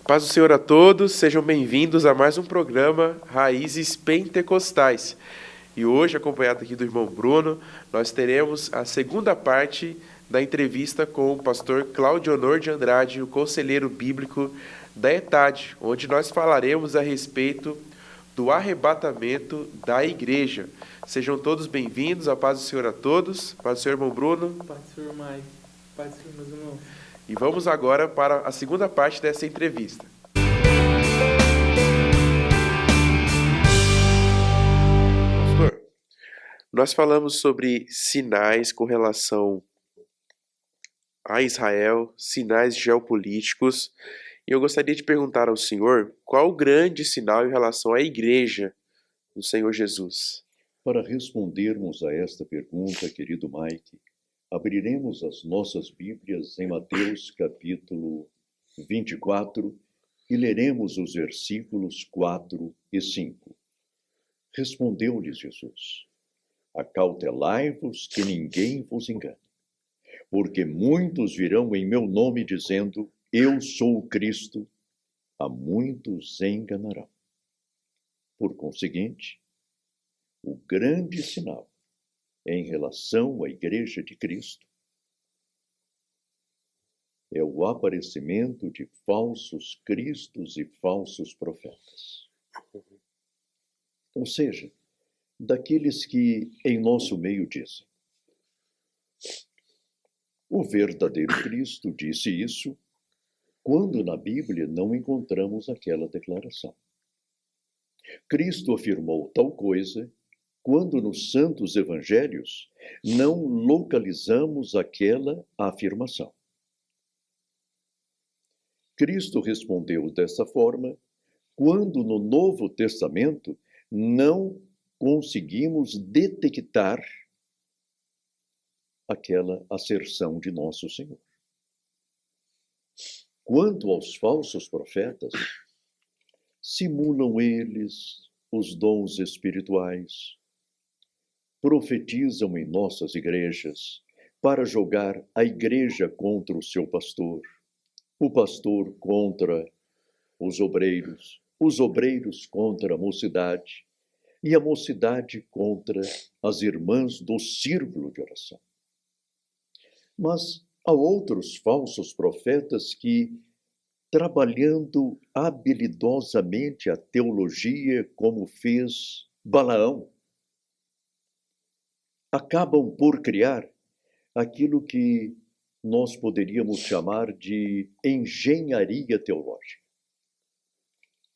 Paz do Senhor a todos, sejam bem-vindos a mais um programa Raízes Pentecostais. E hoje, acompanhado aqui do irmão Bruno, nós teremos a segunda parte da entrevista com o pastor Cláudio Honor de Andrade, o conselheiro bíblico da ETAD, onde nós falaremos a respeito do arrebatamento da igreja. Sejam todos bem-vindos, a paz do Senhor a todos, paz do Senhor, irmão Bruno. Paz do Senhor, Mike, paz do Senhor, meus irmãos. E vamos agora para a segunda parte dessa entrevista. Pastor, nós falamos sobre sinais com relação a Israel, sinais geopolíticos, e eu gostaria de perguntar ao senhor qual o grande sinal em relação à igreja do Senhor Jesus. Para respondermos a esta pergunta, querido Mike, abriremos as nossas Bíblias em Mateus capítulo 24 e leremos os versículos 4 e 5. Respondeu-lhes Jesus: Acautelai-vos que ninguém vos engane, porque muitos virão em meu nome dizendo, eu sou o Cristo, a muitos enganarão. Por conseguinte, o grande sinal em relação à Igreja de Cristo é o aparecimento de falsos cristos e falsos profetas. Ou seja, daqueles que em nosso meio dizem, o verdadeiro Cristo disse isso, quando na Bíblia não encontramos aquela declaração. Cristo afirmou tal coisa, quando nos santos evangelhos não localizamos aquela afirmação. Cristo respondeu dessa forma, quando no Novo Testamento não conseguimos detectar aquela asserção de nosso Senhor. Quanto aos falsos profetas, simulam eles os dons espirituais, profetizam em nossas igrejas para jogar a igreja contra o seu pastor, o pastor contra os obreiros contra a mocidade e a mocidade contra as irmãs do círculo de oração. Mas há outros falsos profetas que, trabalhando habilidosamente a teologia como fez Balaão, acabam por criar aquilo que nós poderíamos chamar de engenharia teológica.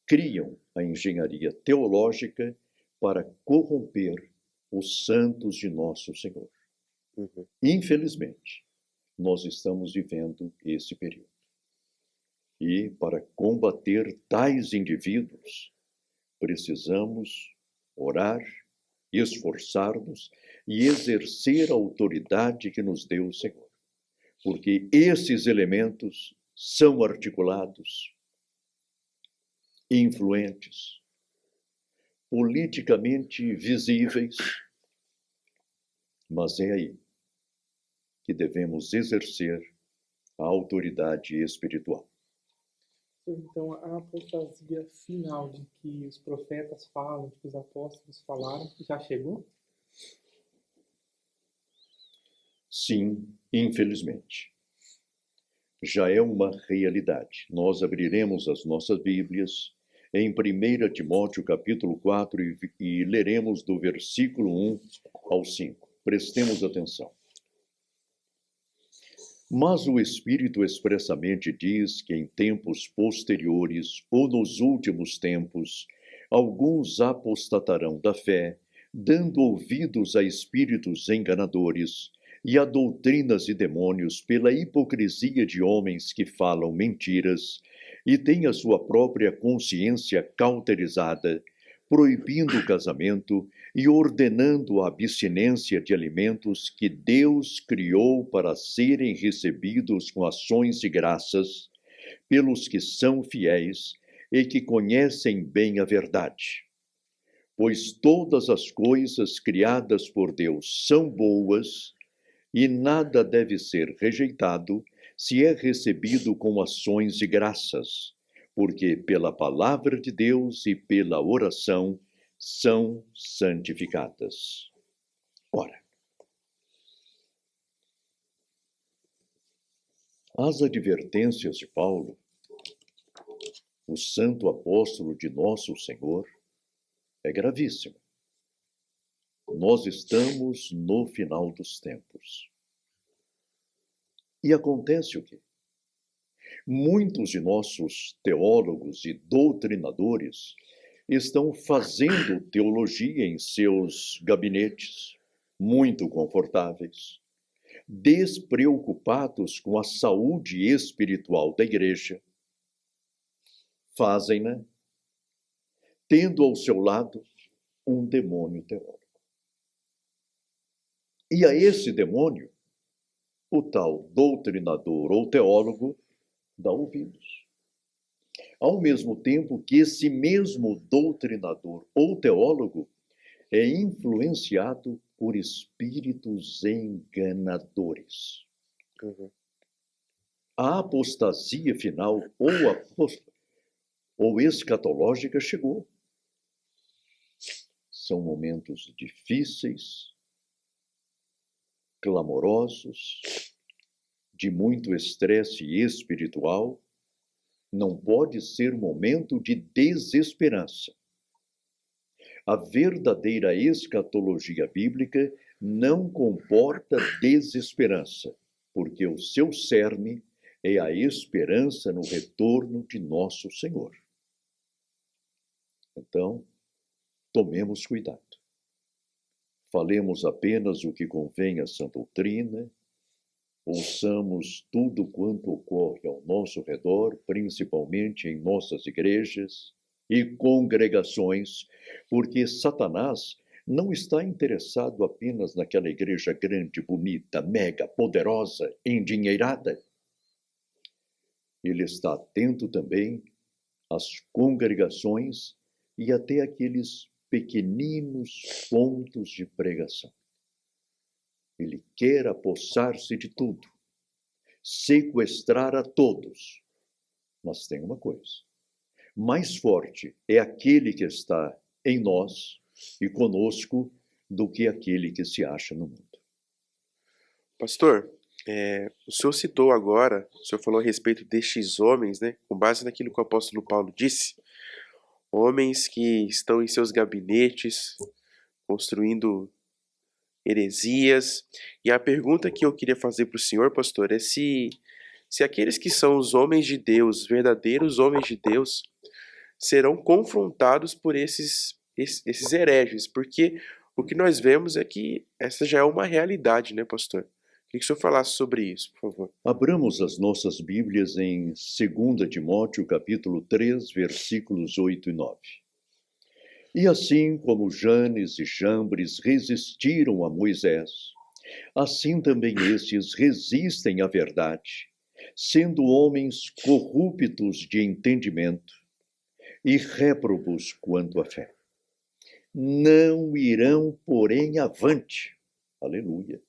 Criam a engenharia teológica para corromper os santos de nosso Senhor. Infelizmente, nós estamos vivendo esse período. E para combater tais indivíduos, precisamos orar, esforçar-nos e exercer a autoridade que nos deu o Senhor. Porque esses elementos são articulados, influentes, politicamente visíveis, mas é aí que devemos exercer a autoridade espiritual. Então, a apostasia final de que os profetas falam, que os apóstolos falaram, já chegou? Sim, infelizmente. Já é uma realidade. Nós abriremos as nossas Bíblias em 1 Timóteo capítulo 4 e leremos do versículo 1 ao 5. Prestemos atenção. Mas o Espírito expressamente diz que em tempos posteriores ou nos últimos tempos, alguns apostatarão da fé, dando ouvidos a espíritos enganadores e a doutrinas de demônios pela hipocrisia de homens que falam mentiras e têm a sua própria consciência cauterizada, proibindo o casamento e ordenando a abstinência de alimentos que Deus criou para serem recebidos com ações de graças pelos que são fiéis e que conhecem bem a verdade. Pois todas as coisas criadas por Deus são boas e nada deve ser rejeitado se é recebido com ações de graças, porque pela palavra de Deus e pela oração são santificadas. Ora, as advertências de Paulo, o santo apóstolo de nosso Senhor, é gravíssimo. Nós estamos no final dos tempos. E acontece o quê? Muitos de nossos teólogos e doutrinadores estão fazendo teologia em seus gabinetes, muito confortáveis, despreocupados com a saúde espiritual da igreja. Fazem-na tendo ao seu lado um demônio teórico. E a esse demônio, o tal doutrinador ou teólogo dá ouvidos. Ao mesmo tempo que esse mesmo doutrinador ou teólogo é influenciado por espíritos enganadores. A apostasia final ou escatológica chegou. São momentos difíceis, clamorosos, de muito estresse espiritual. Não pode ser momento de desesperança. A verdadeira escatologia bíblica não comporta desesperança, porque o seu cerne é a esperança no retorno de nosso Senhor. Então, tomemos cuidado. Falemos apenas o que convém à sã doutrina, ouçamos tudo quanto ocorre ao nosso redor, principalmente em nossas igrejas e congregações, porque Satanás não está interessado apenas naquela igreja grande, bonita, mega, poderosa, endinheirada. Ele está atento também às congregações e até aqueles pequeninos pontos de pregação. Ele quer apossar-se de tudo, sequestrar a todos. Mas tem uma coisa: mais forte é aquele que está em nós e conosco do que aquele que se acha no mundo. Pastor, o senhor citou agora, o senhor falou a respeito destes homens, né? Com base naquilo que o apóstolo Paulo disse, homens que estão em seus gabinetes, construindo heresias. E a pergunta que eu queria fazer para o senhor, pastor, é se aqueles que são os homens de Deus, verdadeiros homens de Deus, serão confrontados por esses hereges, porque o que nós vemos é que essa já é uma realidade, né, pastor? Queria que o senhor falasse sobre isso, por favor. Abramos as nossas Bíblias em 2 Timóteo, capítulo 3, versículos 8 e 9. E assim como Janes e Jambres resistiram a Moisés, assim também estes resistem à verdade, sendo homens corruptos de entendimento e réprobos quanto à fé. Não irão, porém, avante. Aleluia.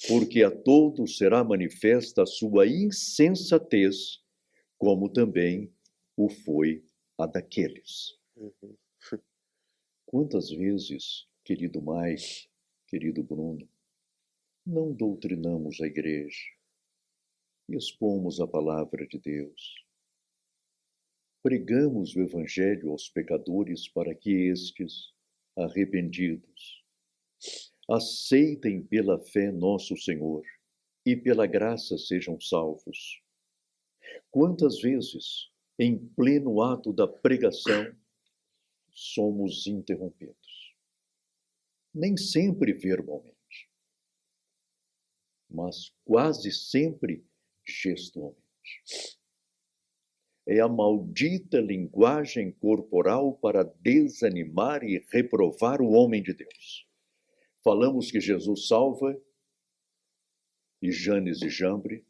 Porque a todos será manifesta a sua insensatez, como também o foi a daqueles. Quantas vezes, querido Mike, querido Bruno, não doutrinamos a igreja, expomos a palavra de Deus, pregamos o evangelho aos pecadores para que estes, arrependidos, aceitem pela fé nosso Senhor e pela graça sejam salvos. Quantas vezes, em pleno ato da pregação, somos interrompidos? Nem sempre verbalmente, mas quase sempre gestualmente. É a maldita linguagem corporal para desanimar e reprovar o homem de Deus. Falamos que Jesus salva, e Janes e Jambre.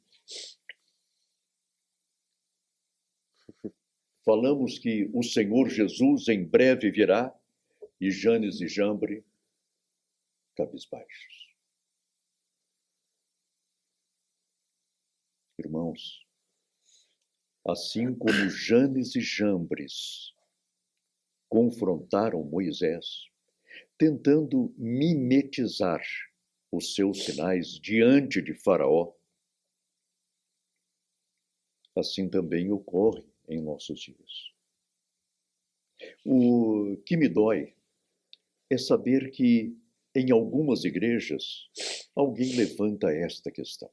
Falamos que o Senhor Jesus em breve virá, e Janes e Jambre cabisbaixos. Irmãos, assim como Janes e Jambres confrontaram Moisés, tentando mimetizar os seus sinais diante de Faraó, assim também ocorre em nossos dias. O que me dói é saber que, em algumas igrejas, alguém levanta esta questão.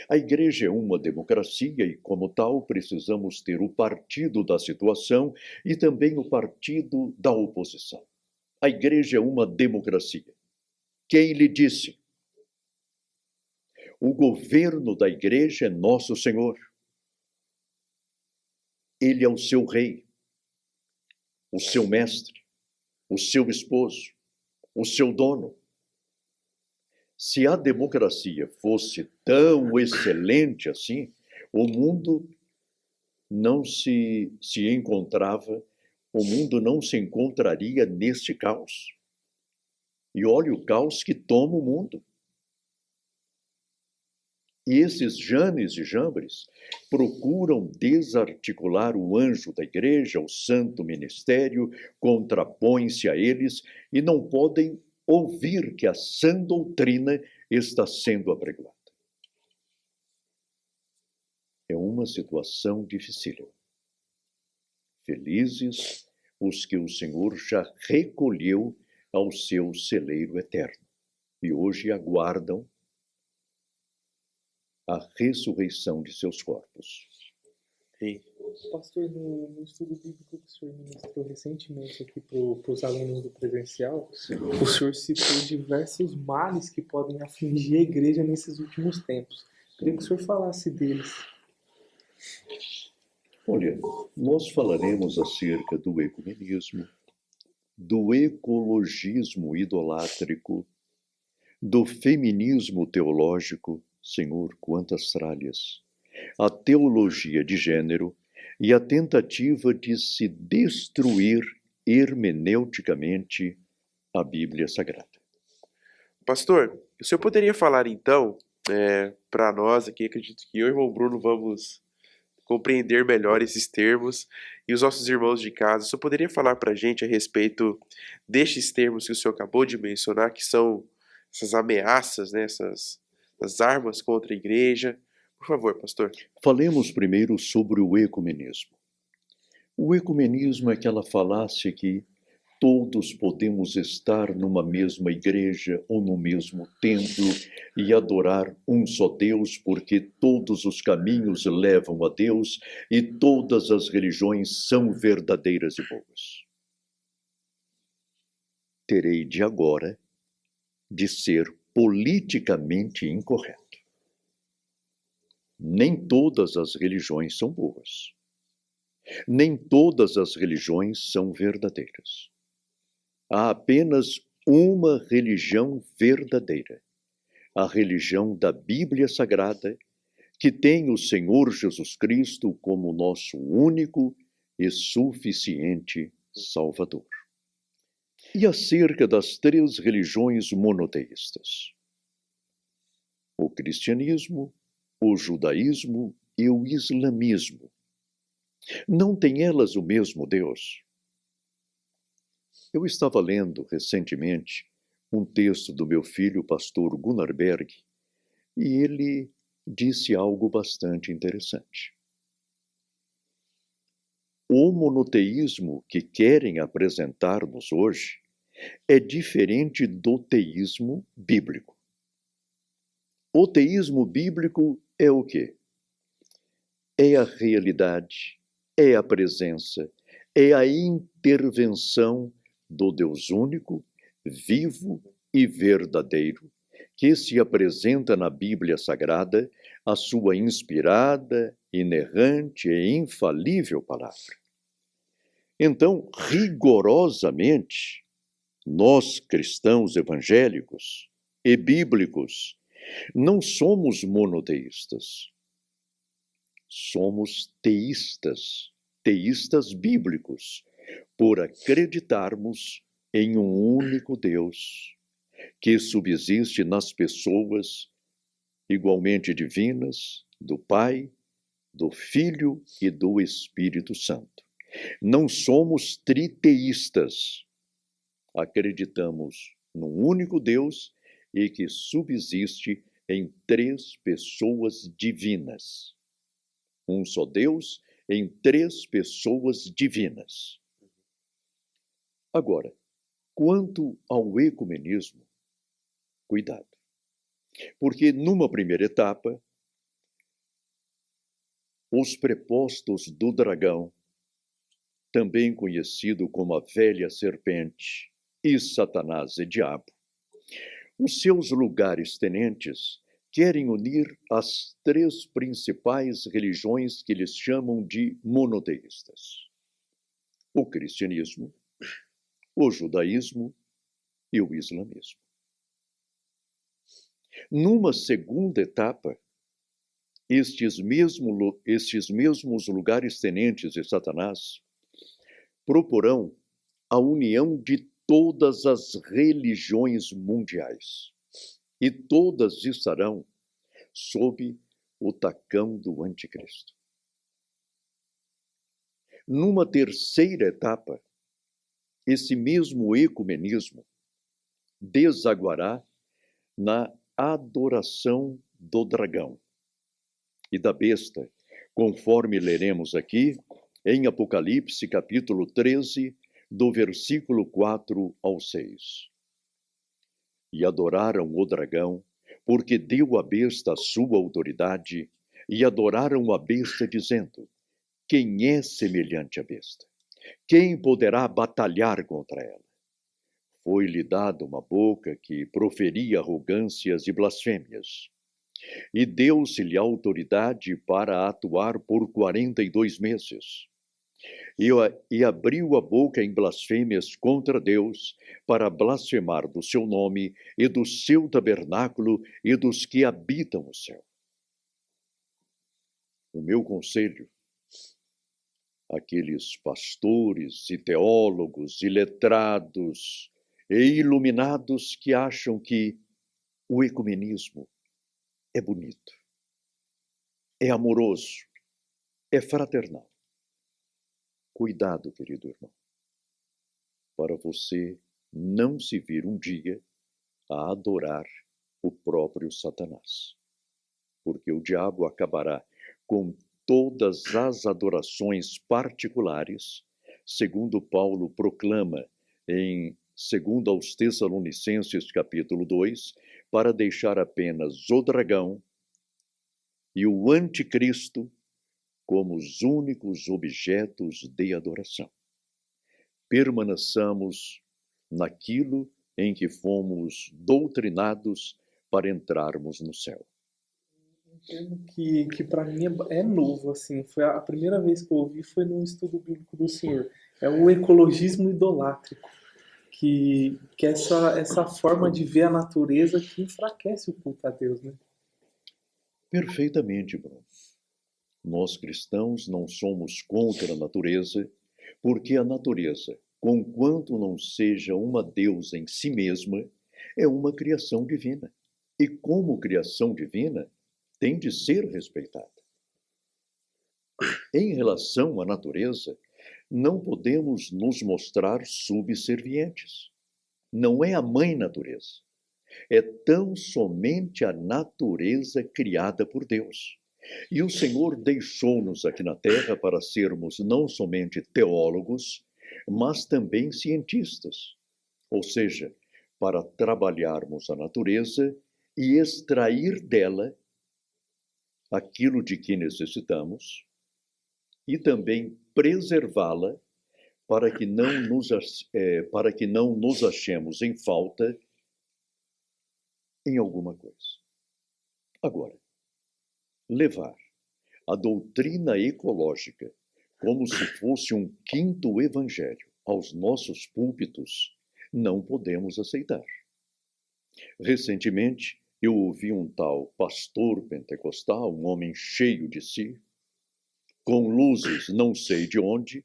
A igreja é uma democracia e, como tal, precisamos ter o partido da situação e também o partido da oposição. A igreja é uma democracia. Quem lhe disse? O governo da igreja é nosso Senhor. Ele é o seu rei, o seu mestre, o seu esposo, o seu dono. Se a democracia fosse tão excelente assim, o mundo não se encontrava, o mundo não se encontraria neste caos. E olha o caos que toma o mundo. E esses Janes e Jambres procuram desarticular o anjo da igreja, o santo ministério, contrapõem-se a eles e não podem ouvir que a sã doutrina está sendo apregoada. É uma situação difícil. Felizes os que o Senhor já recolheu ao seu celeiro eterno e hoje aguardam a ressurreição de seus corpos. Sim. Pastor, no estudo bíblico que o senhor ministrou recentemente aqui para os alunos do presencial, o senhor citou diversos males que podem afligir a igreja nesses últimos tempos. Queria que o senhor falasse deles. Olha, nós falaremos acerca do ecumenismo, do ecologismo idolátrico, do feminismo teológico, Senhor, quantas tralhas, a teologia de gênero e a tentativa de se destruir hermeneuticamente a Bíblia Sagrada. Pastor, o senhor poderia falar então, para nós aqui, acredito que eu e o irmão Bruno vamos compreender melhor esses termos, e os nossos irmãos de casa, o senhor poderia falar para a gente a respeito destes termos que o senhor acabou de mencionar, que são essas ameaças, né, essas armas contra a igreja? Por favor, pastor. Falemos primeiro sobre o ecumenismo. O ecumenismo é aquela falácia que todos podemos estar numa mesma igreja ou no mesmo templo e adorar um só Deus, porque todos os caminhos levam a Deus e todas as religiões são verdadeiras e boas. Terei de agora de ser politicamente incorreto. Nem todas as religiões são boas. Nem todas as religiões são verdadeiras. Há apenas uma religião verdadeira, a religião da Bíblia Sagrada, que tem o Senhor Jesus Cristo como nosso único e suficiente Salvador. E acerca das três religiões monoteístas: o cristianismo, o judaísmo e o islamismo. Não têm elas o mesmo Deus? Eu estava lendo recentemente um texto do meu filho, pastor Gunnar Berg, e ele disse algo bastante interessante. O monoteísmo que querem apresentar-nos hoje é diferente do teísmo bíblico. O teísmo bíblico é o quê? É a realidade, é a presença, é a intervenção do Deus único, vivo e verdadeiro, que se apresenta na Bíblia Sagrada, a sua inspirada, inerrante e infalível palavra. Então, rigorosamente, nós, cristãos evangélicos e bíblicos, não somos monoteístas. Somos teístas, teístas bíblicos, por acreditarmos em um único Deus, que subsiste nas pessoas igualmente divinas do Pai, do Filho e do Espírito Santo. Não somos triteístas. Acreditamos num único Deus e que subsiste em 3 pessoas divinas. Um só Deus em 3 pessoas divinas. Agora, quanto ao ecumenismo, cuidado. Porque numa primeira etapa, os prepostos do dragão, também conhecido como a velha serpente, e Satanás e diabo, os seus lugares tenentes querem unir as 3 principais religiões que eles chamam de monoteístas: o cristianismo, o judaísmo e o islamismo. Numa segunda etapa, estes mesmos lugares tenentes de Satanás proporão a união de todas as religiões mundiais, e todas estarão sob o tacão do anticristo. Numa terceira etapa, esse mesmo ecumenismo desaguará na adoração do dragão e da besta, conforme leremos aqui em Apocalipse, capítulo 13, do versículo 4 ao 6. E adoraram o dragão, porque deu à besta a sua autoridade, e adoraram a besta, dizendo: quem é semelhante à besta? Quem poderá batalhar contra ela? Foi-lhe dada uma boca que proferia arrogâncias e blasfêmias. E deu-se-lhe autoridade para atuar por 42 meses. E abriu a boca em blasfêmias contra Deus, para blasfemar do seu nome e do seu tabernáculo e dos que habitam o céu. O meu conselho, aqueles pastores e teólogos e letrados e iluminados que acham que o ecumenismo é bonito, é amoroso, é fraternal. Cuidado, querido irmão, para você não se vir um dia a adorar o próprio Satanás, porque o diabo acabará com todas as adorações particulares, segundo Paulo proclama em 2 aos Tessalonicenses, capítulo 2, para deixar apenas o dragão e o anticristo como os únicos objetos de adoração. Permaneçamos naquilo em que fomos doutrinados para entrarmos no céu. Um termo que para mim é novo, assim, foi a primeira vez que eu ouvi foi no estudo bíblico do Senhor. É o ecologismo idolátrico, que é essa forma de ver a natureza que enfraquece o culto a Deus, né? Perfeitamente, Bruno. Nós cristãos não somos contra a natureza, porque a natureza, conquanto não seja uma deusa em si mesma, é uma criação divina. E como criação divina, tem de ser respeitada. Em relação à natureza, não podemos nos mostrar subservientes. Não é a mãe natureza. É tão somente a natureza criada por Deus. E o Senhor deixou-nos aqui na terra para sermos não somente teólogos, mas também cientistas. Ou seja, para trabalharmos a natureza e extrair dela aquilo de que necessitamos e também preservá-la para que não nos achemos em falta em alguma coisa. Agora, levar a doutrina ecológica como se fosse um quinto evangelho aos nossos púlpitos, não podemos aceitar. Recentemente, eu ouvi um tal pastor pentecostal, um homem cheio de si, com luzes não sei de onde.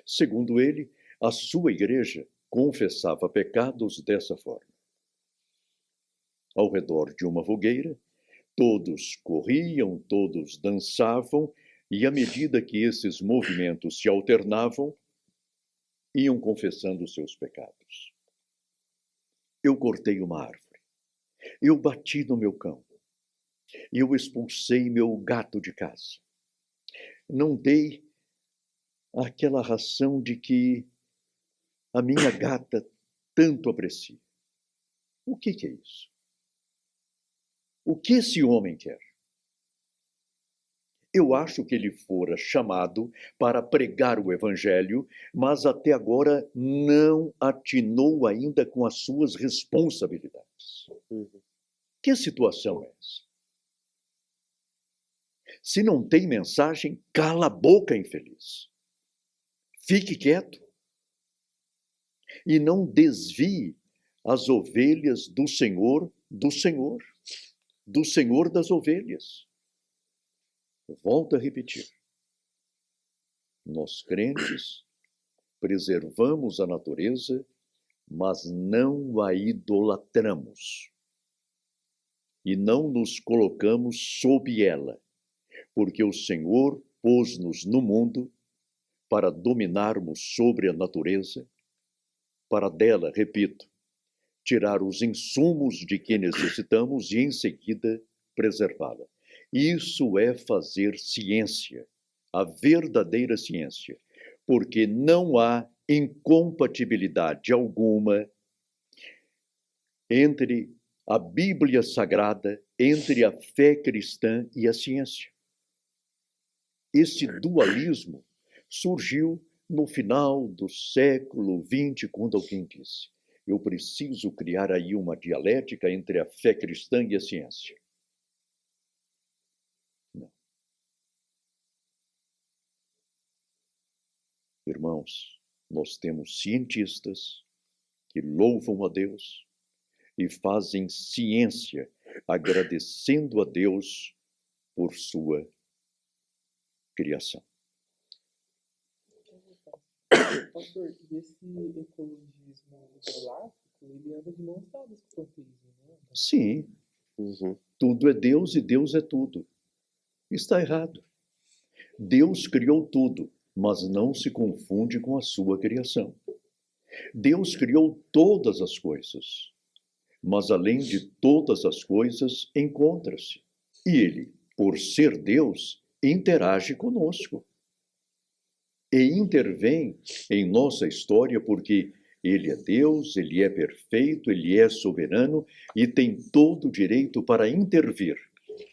Segundo ele, a sua igreja confessava pecados dessa forma. Ao redor de uma fogueira, todos corriam, todos dançavam, E à medida que esses movimentos se alternavam, iam confessando os seus pecados. Eu cortei uma árvore. Eu bati no meu cão. Eu expulsei meu gato de casa. Não dei aquela ração de que a minha gata tanto aprecia. O que é isso? O que esse homem quer? Eu acho que ele fora chamado para pregar o evangelho, mas até agora não atinou ainda com as suas responsabilidades. Que situação é essa? Se não tem mensagem, cala a boca, infeliz. Fique quieto. E não desvie as ovelhas do Senhor das ovelhas. Volto a repetir. Nós crentes preservamos a natureza, mas não a idolatramos. E não nos colocamos sob ela, porque o Senhor pôs-nos no mundo para dominarmos sobre a natureza, para dela, repito, tirar os insumos de que necessitamos e, em seguida, preservá-la. Isso é fazer ciência, a verdadeira ciência, porque não há incompatibilidade alguma entre a Bíblia Sagrada, entre a fé cristã e a ciência. Esse dualismo surgiu no final do século XX, quando alguém disse: eu preciso criar aí uma dialética entre a fé cristã e a ciência. Não. Irmãos, nós temos cientistas que louvam a Deus e fazem ciência agradecendo a Deus por sua criação. Pastor, e esse ecologismo idolátrico, ele anda de mãos dadas com o panteísmo, né? Sim. Tudo é Deus e Deus é tudo. Está errado. Deus criou tudo, mas não se confunde com a sua criação. Deus criou todas as coisas, mas além de todas as coisas, encontra-se. E Ele, por ser Deus, interage conosco. E intervém em nossa história porque Ele é Deus, Ele é perfeito, Ele é soberano e tem todo o direito para intervir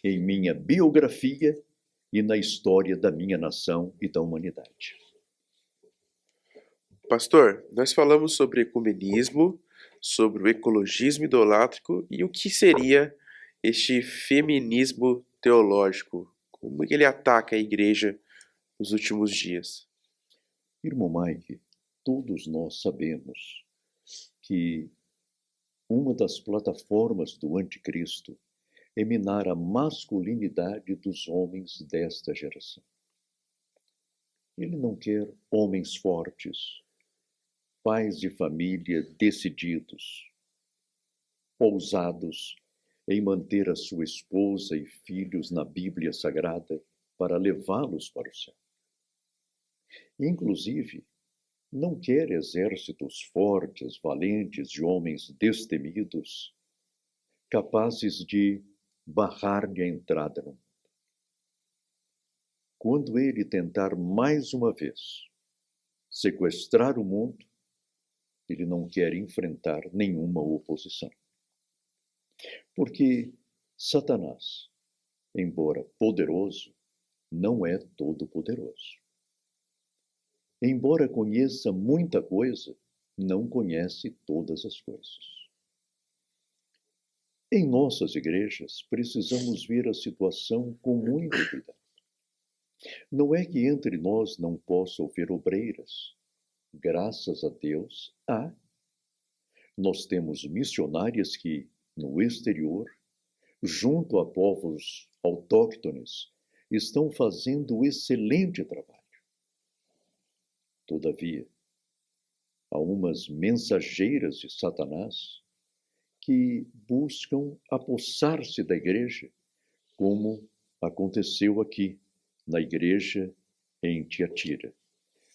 em minha biografia e na história da minha nação e da humanidade. Pastor, nós falamos sobre ecumenismo, sobre o ecologismo idolátrico e o que seria este feminismo teológico? Como ele ataca a igreja nos últimos dias? Irmão Mike, todos nós sabemos que uma das plataformas do anticristo é minar a masculinidade dos homens desta geração. Ele não quer homens fortes, pais de família decididos, ousados em manter a sua esposa e filhos na Bíblia Sagrada para levá-los para o céu. Inclusive, não quer exércitos fortes, valentes, de homens destemidos, capazes de barrar-lhe a entrada no mundo. Quando ele tentar mais uma vez sequestrar o mundo, ele não quer enfrentar nenhuma oposição. Porque Satanás, embora poderoso, não é todo-poderoso. Embora conheça muita coisa, não conhece todas as coisas. Em nossas igrejas, precisamos ver a situação com muito cuidado. Não é que entre nós não possa haver obreiras. Graças a Deus, há. Nós temos missionárias que, no exterior, junto a povos autóctones, estão fazendo excelente trabalho. Todavia, há umas mensageiras de Satanás que buscam apossar-se da igreja, como aconteceu aqui na igreja em Tiatira.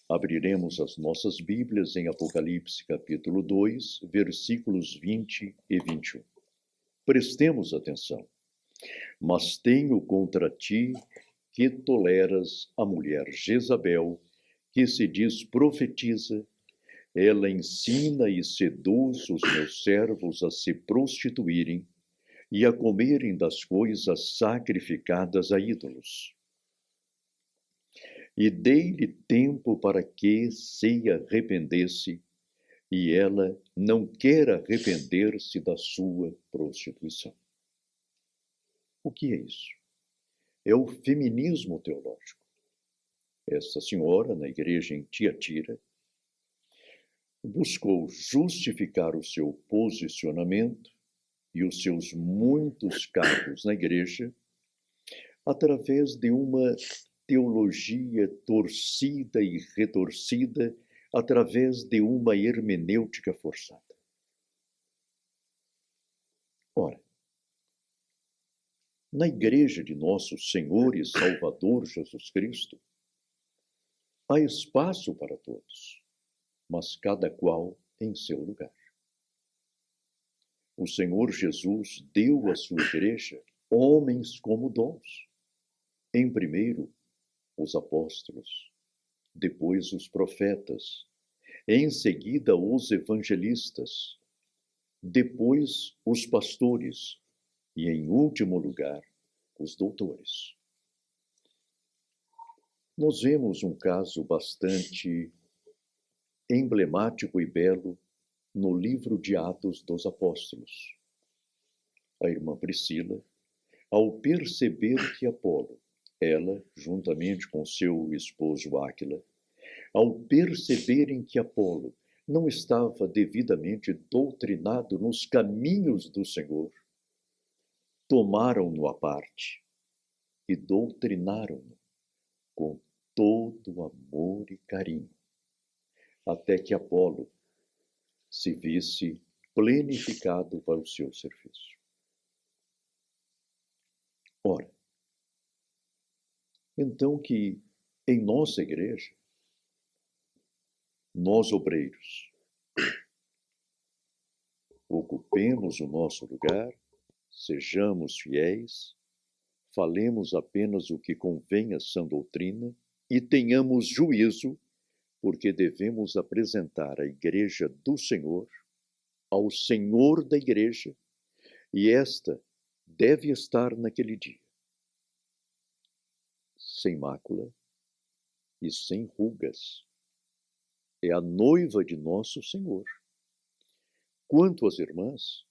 Abriremos as nossas Bíblias em Apocalipse capítulo 2, versículos 20 e 21. Prestemos atenção. Mas tenho contra ti que toleras a mulher Jezabel, que se diz profetiza. Ela ensina e seduz os meus servos a se prostituírem e a comerem das coisas sacrificadas a ídolos. E dei-lhe tempo para que se arrependesse, e ela não quer arrepender-se da sua prostituição. O que é isso? É o feminismo teológico. Esta senhora, na igreja em Tiatira, buscou justificar o seu posicionamento e os seus muitos cargos na igreja através de uma teologia torcida e retorcida, através de uma hermenêutica forçada. Ora, na igreja de nosso Senhor e Salvador Jesus Cristo, há espaço para todos, mas cada qual em seu lugar. O Senhor Jesus deu à sua igreja homens como dons. Em primeiro, os apóstolos, depois os profetas, em seguida os evangelistas, depois os pastores e, em último lugar, os doutores. Nós vemos um caso bastante emblemático e belo no livro de Atos dos Apóstolos. A irmã Priscila, ao perceber que Apolo, ela, juntamente com seu esposo Áquila, ao perceberem que Apolo não estava devidamente doutrinado nos caminhos do Senhor, tomaram-no à parte e doutrinaram-no com todo amor e carinho, até que Apolo se visse plenificado para o seu serviço. Ora, então que em nossa igreja, nós obreiros, ocupemos o nosso lugar, sejamos fiéis, falemos apenas o que convém à sã doutrina e tenhamos juízo, porque devemos apresentar a igreja do Senhor ao Senhor da igreja, e esta deve estar naquele dia sem mácula e sem rugas. É a noiva de nosso Senhor. Quanto às irmãs,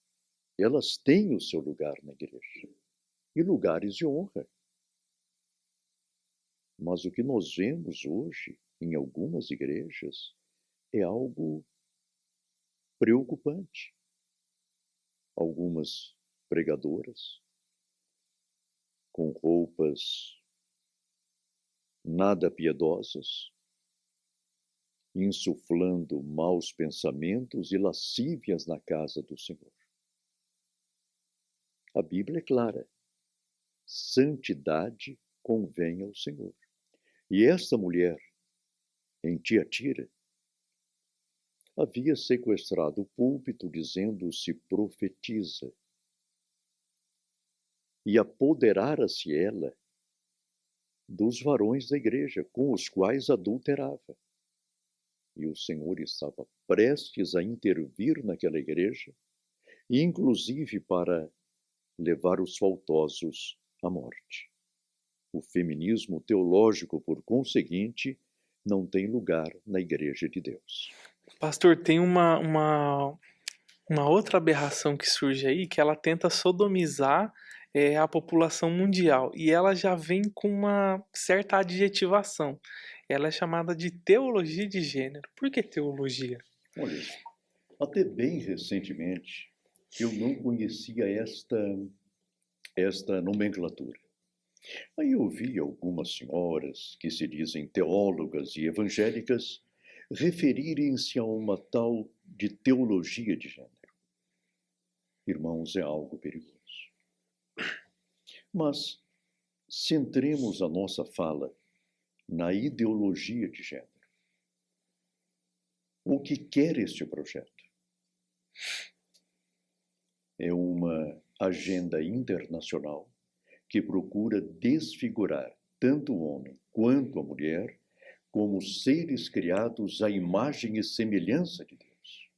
elas têm o seu lugar na igreja, e lugares de honra. Mas o que nós vemos hoje em algumas igrejas é algo preocupante. Algumas pregadoras com roupas nada piedosas, insuflando maus pensamentos e lascívias na casa do Senhor. A Bíblia é clara. Santidade convém ao Senhor. E esta mulher, em Tiatira, havia sequestrado o púlpito dizendo-se profetiza. E apoderara-se ela dos varões da igreja, com os quais adulterava. E o Senhor estava prestes a intervir naquela igreja, inclusive para levar os faltosos à morte. O feminismo teológico, por conseguinte, não tem lugar na igreja de Deus. Pastor, tem uma outra aberração que surge aí, que ela tenta sodomizar a população mundial. E ela já vem com uma certa adjetivação. Ela é chamada de teologia de gênero. Por que teologia? Olha, até bem recentemente, eu não conhecia esta nomenclatura. Aí eu vi algumas senhoras que se dizem teólogas e evangélicas referirem-se a uma tal de teologia de gênero. Irmãos, é algo perigoso. Mas, centremos a nossa fala na ideologia de gênero. O que quer este projeto? É uma agenda internacional que procura desfigurar tanto o homem quanto a mulher como seres criados à imagem e semelhança de Deus.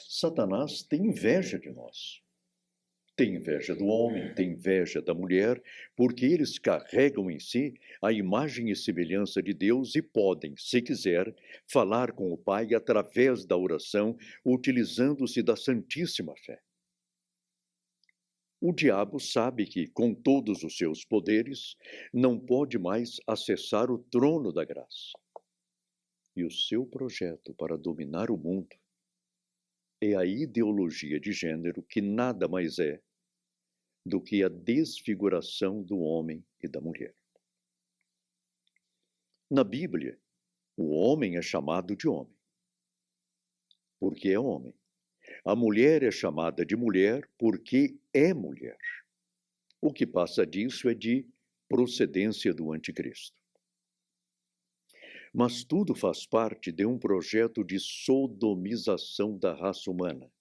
Satanás tem inveja de nós. Tem inveja do homem, tem inveja da mulher, porque eles carregam em si a imagem e semelhança de Deus e podem, se quiser, falar com o Pai através da oração, utilizando-se da Santíssima Fé. O diabo sabe que, com todos os seus poderes, não pode mais acessar o trono da graça. E o seu projeto para dominar o mundo é a ideologia de gênero, que nada mais é do que a desfiguração do homem e da mulher. Na Bíblia, o homem é chamado de homem, porque é homem. A mulher é chamada de mulher porque é mulher. O que passa disso é de procedência do anticristo. Mas tudo faz parte de um projeto de sodomização da raça humana.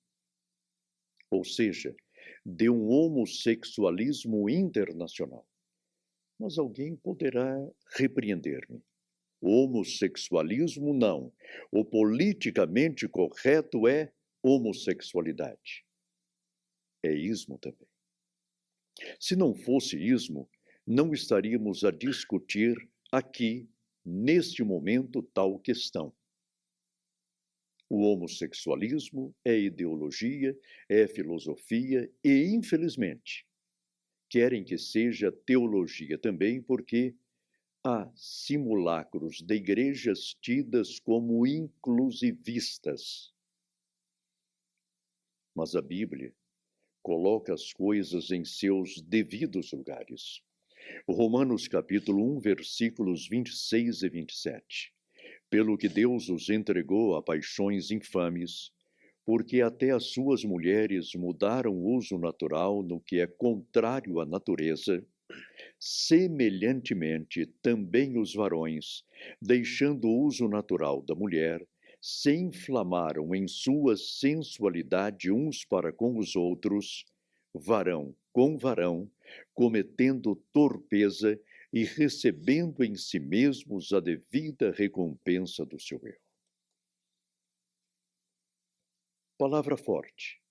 Ou seja, de um homossexualismo internacional. Mas alguém poderá repreender-me. Homossexualismo não. O politicamente correto é homossexualidade. É ismo também. Se não fosse ismo, não estaríamos a discutir aqui, neste momento, tal questão. O homossexualismo é ideologia, é filosofia e, infelizmente, querem que seja teologia também, porque há simulacros de igrejas tidas como inclusivistas. Mas a Bíblia coloca as coisas em seus devidos lugares. Romanos capítulo 1, versículos 26 e 27. Pelo que Deus os entregou a paixões infames, porque até as suas mulheres mudaram o uso natural no que é contrário à natureza, semelhantemente também os varões, deixando o uso natural da mulher, se inflamaram em sua sensualidade uns para com os outros, varão com varão, cometendo torpeza e recebendo em si mesmos a devida recompensa do seu erro. Palavra forte,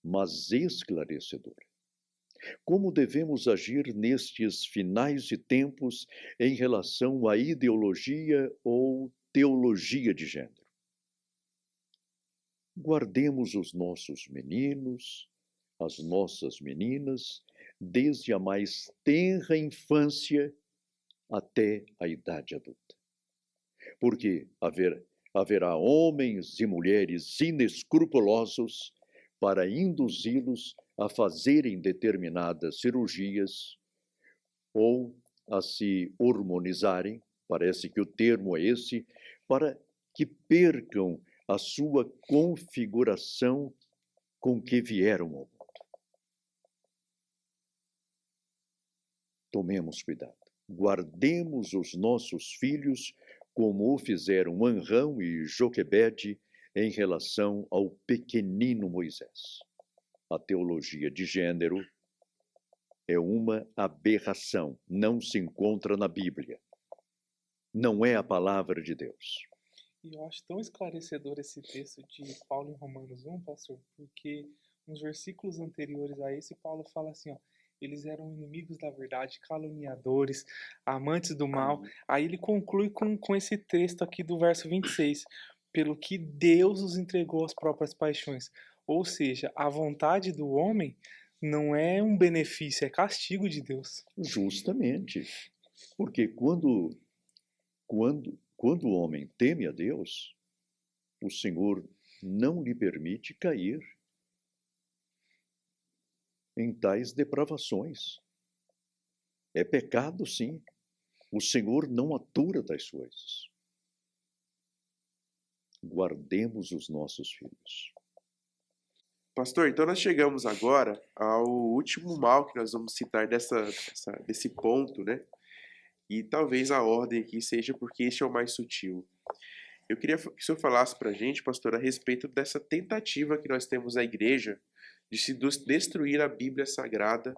mas esclarecedora. Como devemos agir nestes finais de tempos em relação à ideologia ou teologia de gênero? Guardemos os nossos meninos, as nossas meninas, desde a mais tenra infância até a idade adulta. Porque haverá homens e mulheres inescrupulosos para induzi-los a fazerem determinadas cirurgias ou a se hormonizarem, parece que o termo é esse, para que percam a sua configuração com que vieram ao mundo. Tomemos cuidado. Guardemos os nossos filhos como o fizeram Anrão e Joquebede em relação ao pequenino Moisés. A teologia de gênero é uma aberração, não se encontra na Bíblia. Não é a palavra de Deus. E eu acho tão esclarecedor esse texto de Paulo em Romanos 1, pastor, porque nos versículos anteriores a esse, Paulo fala assim, ó, eles eram inimigos da verdade, caluniadores, amantes do mal. Aí ele conclui com esse texto aqui do verso 26, pelo que Deus os entregou às próprias paixões. Ou seja, a vontade do homem não é um benefício, é castigo de Deus. Justamente. Porque quando o homem teme a Deus, o Senhor não lhe permite cair em tais depravações. É pecado, sim. O Senhor não atura tais coisas. Guardemos os nossos filhos. Pastor, então nós chegamos agora ao último mal que nós vamos citar desse ponto, né? E talvez a ordem aqui seja porque este é o mais sutil. Eu queria que o senhor falasse para a gente, pastor, a respeito dessa tentativa que nós temos na igreja de se destruir a Bíblia Sagrada,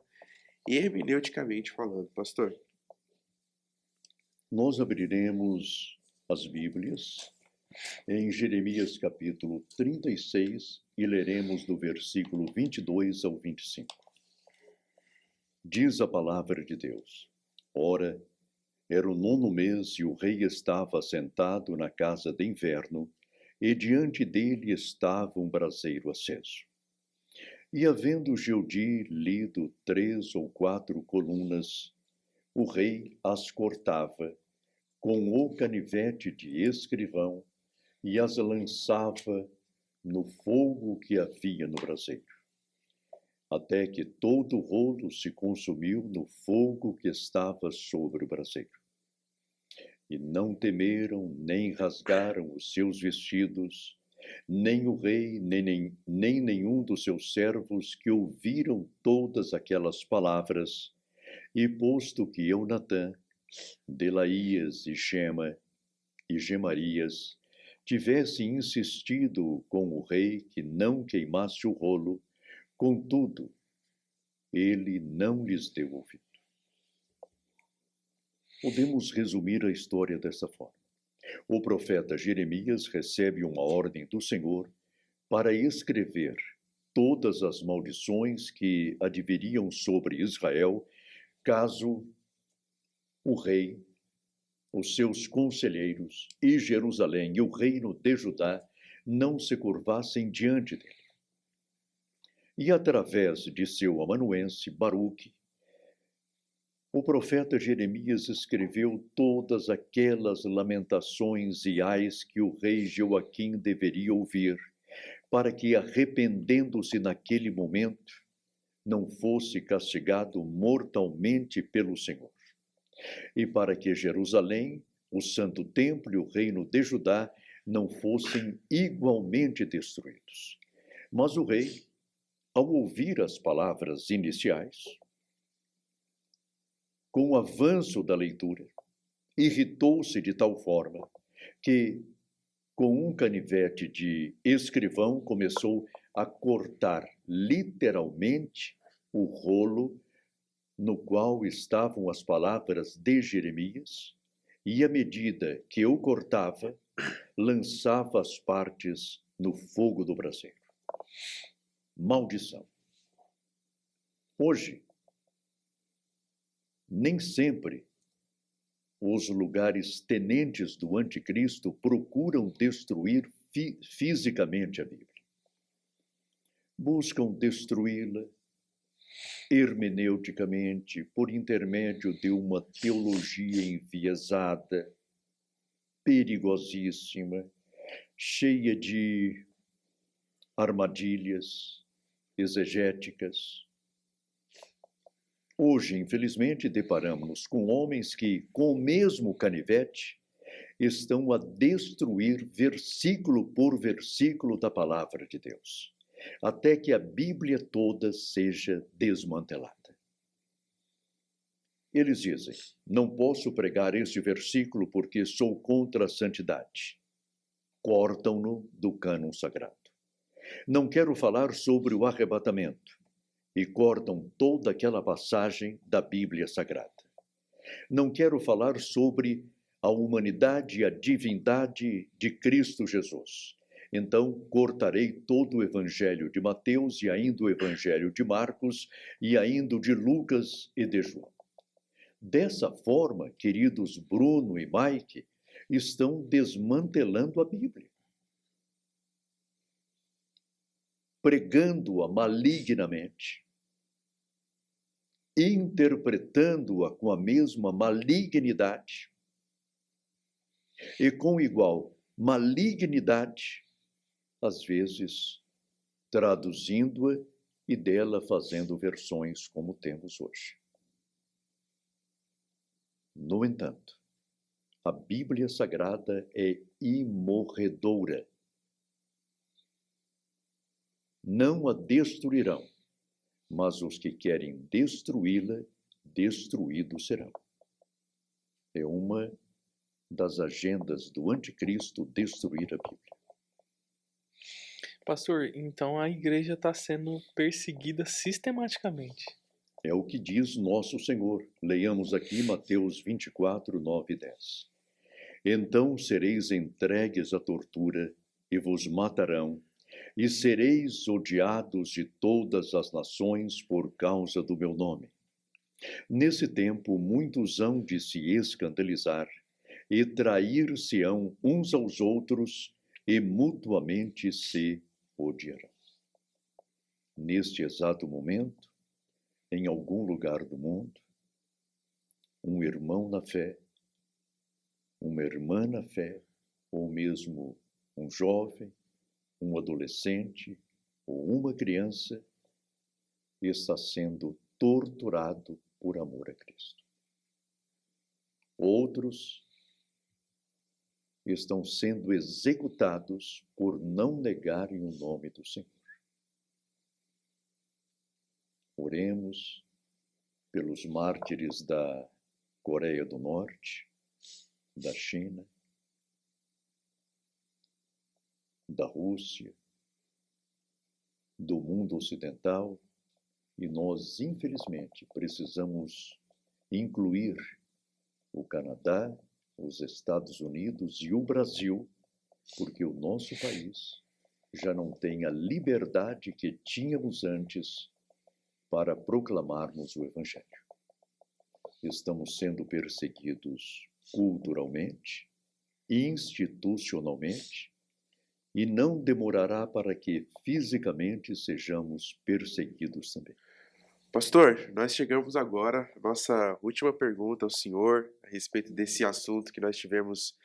hermeneuticamente falando, pastor. Nós abriremos as Bíblias em Jeremias capítulo 36 e leremos do versículo 22 ao 25. Diz a palavra de Deus: Ora, era o 9º mês e o rei estava assentado na casa de inverno, e diante dele estava um braseiro aceso. E havendo Geudi lido 3 ou 4 colunas, o rei as cortava com o canivete de escrivão e as lançava no fogo que havia no braseiro, até que todo o rolo se consumiu no fogo que estava sobre o braseiro. E não temeram, nem rasgaram os seus vestidos, nem o rei, nem nenhum dos seus servos que ouviram todas aquelas palavras, e posto que Eunatã, Delaías e Gemarias tivesse insistido com o rei que não queimasse o rolo, contudo, ele não lhes deu ouvido. Podemos resumir a história dessa forma. O profeta Jeremias recebe uma ordem do Senhor para escrever todas as maldições que adviriam sobre Israel caso o rei, os seus conselheiros e Jerusalém e o reino de Judá não se curvassem diante dele. E através de seu amanuense, Baruque, o profeta Jeremias escreveu todas aquelas lamentações e ais que o rei Joaquim deveria ouvir, para que, arrependendo-se naquele momento, não fosse castigado mortalmente pelo Senhor. E para que Jerusalém, o Santo Templo e o reino de Judá não fossem igualmente destruídos. Mas o rei, ao ouvir as palavras iniciais, com o avanço da leitura, irritou-se de tal forma que, com um canivete de escrivão, começou a cortar literalmente o rolo no qual estavam as palavras de Jeremias, e à medida que eu cortava, lançava as partes no fogo do braseiro. Maldição. Hoje, nem sempre os lugares tenentes do anticristo procuram destruir fisicamente a Bíblia. Buscam destruí-la hermeneuticamente, por intermédio de uma teologia enviesada, perigosíssima, cheia de armadilhas exegéticas. Hoje, infelizmente, deparamos-nos com homens que, com o mesmo canivete, estão a destruir versículo por versículo da palavra de Deus, até que a Bíblia toda seja desmantelada. Eles dizem: não posso pregar este versículo porque sou contra a santidade. Cortam-no do cânon sagrado. Não quero falar sobre o arrebatamento e cortam toda aquela passagem da Bíblia Sagrada. Não quero falar sobre a humanidade e a divindade de Cristo Jesus. Então, cortarei todo o Evangelho de Mateus e ainda o Evangelho de Marcos e ainda o de Lucas e de João. Dessa forma, queridos Bruno e Mike, estão desmantelando a Bíblia, pregando-a malignamente, interpretando-a com a mesma malignidade e com igual malignidade, às vezes traduzindo-a e dela fazendo versões como temos hoje. No entanto, a Bíblia Sagrada é imorredora. não a destruirão, mas os que querem destruí-la, destruídos serão. É uma das agendas do anticristo destruir a Bíblia. Pastor, então a igreja está sendo perseguida sistematicamente. É o que diz nosso Senhor. Leiamos aqui Mateus 24, 9 e 10. Então sereis entregues à tortura e vos matarão, e sereis odiados de todas as nações por causa do meu nome. Nesse tempo muitos hão de se escandalizar e trair-se-ão uns aos outros e mutuamente se odiarão. Neste exato momento, em algum lugar do mundo, um irmão na fé, uma irmã na fé, ou mesmo um jovem, um adolescente ou uma criança está sendo torturado por amor a Cristo. Outros estão sendo executados por não negarem o nome do Senhor. Oremos pelos mártires da Coreia do Norte, da China, da Rússia, do mundo ocidental, e nós, infelizmente, precisamos incluir o Canadá, os Estados Unidos e o Brasil, porque o nosso país já não tem a liberdade que tínhamos antes para proclamarmos o Evangelho. Estamos sendo perseguidos culturalmente, institucionalmente, e não demorará para que fisicamente sejamos perseguidos também. Pastor, nós chegamos agora à nossa última pergunta ao senhor a respeito desse assunto que nós tivemos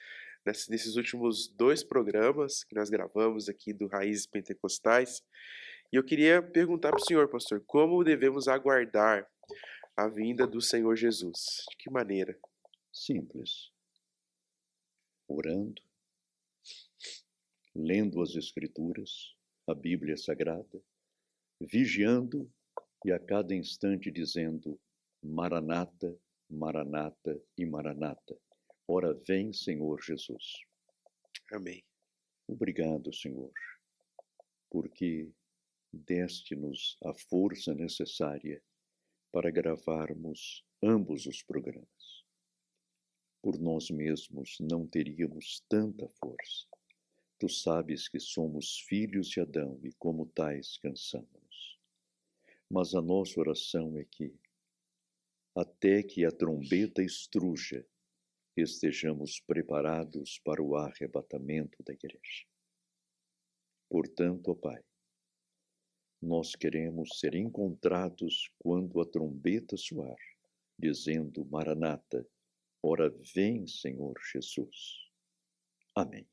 nesses últimos 2 programas que nós gravamos aqui do Raízes Pentecostais. E eu queria perguntar para o senhor, pastor, como devemos aguardar a vinda do Senhor Jesus? De que maneira? Simples. Orando, lendo as Escrituras, a Bíblia Sagrada, vigiando e a cada instante dizendo Maranata, Maranata e Maranata. Ora vem, Senhor Jesus. Amém. Obrigado, Senhor, porque deste-nos a força necessária para gravarmos ambos os programas. Por nós mesmos não teríamos tanta força. Tu sabes que somos filhos de Adão e como tais cansamos-nos. Mas a nossa oração é que, até que a trombeta estruja, estejamos preparados para o arrebatamento da igreja. Portanto, ó Pai, nós queremos ser encontrados quando a trombeta soar, dizendo Maranata, ora vem, Senhor Jesus. Amém.